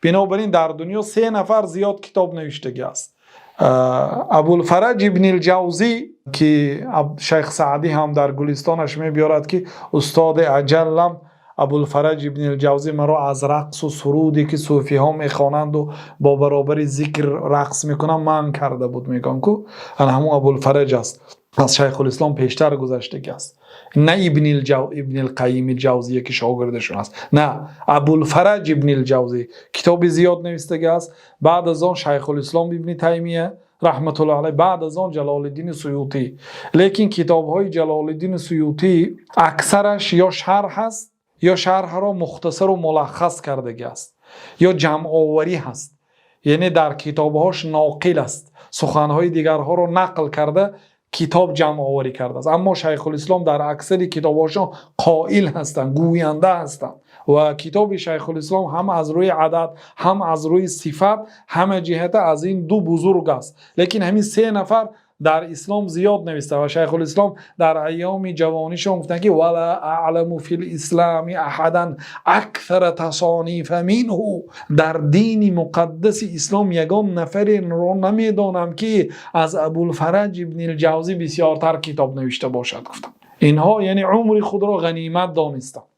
بنابراین در دنیا 3 نفر زیاد کتاب نوشته است. ابوالفرج ابن الجوزی که شیخ سعدی هم در گلستانش میبیارد که استاد اجلم ابوالفرج ابن الجوزی مرا از رقص و سرودی که صوفی ها میخوانند و با برابر ذکر رقص میکنند منع کرده بود. میگن که همون ابوالفرج است، از شیخ الاسلام پیشتر گذشته است، نه ابن القیم الجوزی که شاگردشون است، نه ابوالفرج ابن الجوزی کتاب زیاد نوشته است. بعد از آن شیخ الاسلام ابن تیمیه رحمت الله علیه، بعد از آن جلال الدین سیوطی. لیکن کتاب های جلال الدین سیوطی اکثرش یا شرح است یا شرح را مختصر و ملخص کرده است یا جمع آوری هست، یعنی در کتابهاش ناقل است، سخنهای دیگرها را نقل کرده کتاب جمع آوری کرده است. اما شیخ الاسلام در اکثر کتابهاشون قائل هستند، گوینده هستند و کتاب شیخ الاسلام هم از روی عدد هم از روی صفت همه جهت از این دو بزرگ است. لیکن همین 3 نفر در اسلام زیاد نوشته و شیخ الاسلام در ایام جوانیشون گفتن که ولا اعلم فی الاسلام احدا اکثر تصانیف منه، در دین مقدس اسلام یگان نفر رو نمیدانم که از ابوالفرج ابن الجوزی بسیارتر کتاب نوشته باشد. گفتم اینها یعنی عمر خود را غنیمت دانستند.